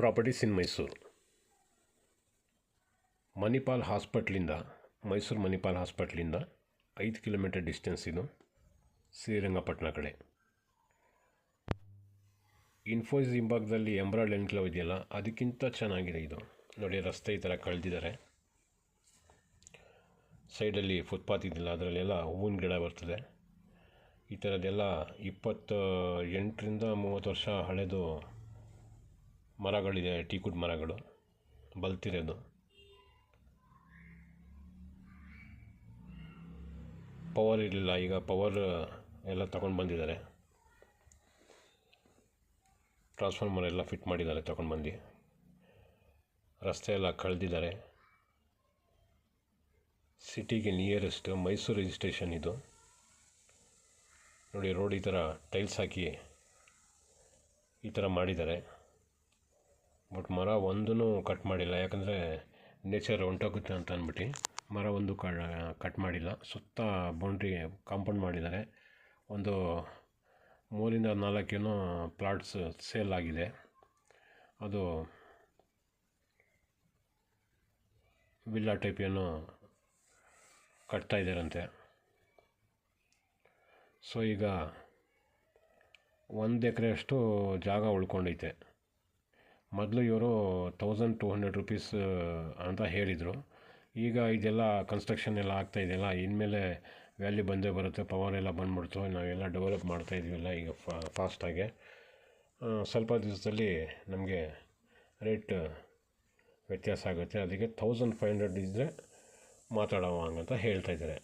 Properties in Mysuru. Manipal ಹಾಸ್ಪಿಟ್ಲಿಂದ ಮೈಸೂರು ಮಣಿಪಾಲ್ ಹಾಸ್ಪಿಟ್ಲಿಂದ 5 kilometre distance ಇದು, ಶ್ರೀರಂಗಪಟ್ಟಣ ಕಡೆ. ಇನ್ಫೋಸಿಸ್ ಹಿಂಭಾಗದಲ್ಲಿ ಎಂಬ್ರಾಯ್ಡ್ ಎನ್ಕ್ಲೇವ್ ಇದೆಯಲ್ಲ, ಅದಕ್ಕಿಂತ ಚೆನ್ನಾಗಿದೆ ಇದು. ನೋಡಿ, ರಸ್ತೆ ಈ ಥರ ಕಳೆದಿದ್ದಾರೆ. ಸೈಡಲ್ಲಿ ಫುಟ್ಪಾತ್ ಇದೆಯಲ್ಲ, ಅದರಲ್ಲೆಲ್ಲ ಹೂವಿನ ಗಿಡ ಬರ್ತದೆ. ಈ ಥರದ್ದೆಲ್ಲ 28ರಿಂದ 30 ವರ್ಷ ಹಳೆದು ಮರಗಳಿದೆ, ಟೀಕುಡ್ ಮರಗಳು ಬಲ್ತಿರೋದು. ಪವರ್ ಇರಲಿಲ್ಲ, ಈಗ ಪವರ್ ಎಲ್ಲ ತಗೊಂಡು ಬಂದಿದ್ದಾರೆ. ಟ್ರಾನ್ಸ್ಫಾರ್ಮರ್ ಎಲ್ಲ ಫಿಟ್ ಮಾಡಿದ್ದಾರೆ ತಗೊಂಡು ಬಂದು. ರಸ್ತೆ ಎಲ್ಲ ಕಳೆದಿದ್ದಾರೆ. ಸಿಟಿಗೆ ನಿಯರೆಸ್ಟ್ ಮೈಸೂರು ರಿಜಿಸ್ಟ್ರೇಷನ್ ಇದು. ನೋಡಿ, ರೋಡ್ ಈ ಥರ ಟೈಲ್ಸ್ ಹಾಕಿ ಈ ಥರ ಮಾಡಿದ್ದಾರೆ. ಬಟ್ ಮರ ಒಂದೂ ಕಟ್ ಮಾಡಿಲ್ಲ, ಯಾಕಂದರೆ ನೇಚರ್ ಹೊಂಟೋಗುತ್ತೆ ಅಂತ ಅಂದ್ಬಿಟ್ಟು ಮರ ಒಂದು ಕಟ್ ಮಾಡಿಲ್ಲ. ಸುತ್ತ ಬೌಂಡ್ರಿ ಕಾಂಪೌಂಡ್ ಮಾಡಿದ್ದಾರೆ. ಒಂದು 3ರಿಂದ 4 ಏನೋ ಪ್ಲಾಟ್ಸ್ ಸೇಲ್ ಆಗಿದೆ. ಅದು ವಿಲ್ಲಾ ಟೈಪ್ ಏನೋ ಕಟ್ತಾ ಇದ್ದಾರಂತೆ. ಸೊ ಈಗ 1 ಎಕರೆಯಷ್ಟು ಜಾಗ ಉಳ್ಕೊಂಡೈತೆ. ಮೊದಲು ಇವರು 1200 ರೂಪೀಸ್ ಅಂತ ಹೇಳಿದರು. ಈಗ ಇದೆಲ್ಲ ಕನ್ಸ್ಟ್ರಕ್ಷನ್ ಎಲ್ಲ ಆಗ್ತಾಯಿದೆಯಲ್ಲ, ಇನ್ಮೇಲೆ ವ್ಯಾಲ್ಯೂ ಬಂದೇ ಬರುತ್ತೆ. ಪವರ್ ಎಲ್ಲ ಬಂದ್ಬಿಡ್ತು, ನಾವೆಲ್ಲ ಡೆವಲಪ್ ಮಾಡ್ತಾಯಿದ್ದೀವಲ್ಲ ಈಗ ಫಾಸ್ಟಾಗೆ. ಸ್ವಲ್ಪ ದಿವಸದಲ್ಲಿ ನಮಗೆ ರೇಟ್ ವ್ಯತ್ಯಾಸ ಆಗುತ್ತೆ. ಅದಕ್ಕೆ 1500 ಇದ್ದರೆ ಮಾತಾಡೋವ ಅಂತ ಹೇಳ್ತಾಯಿದ್ದಾರೆ.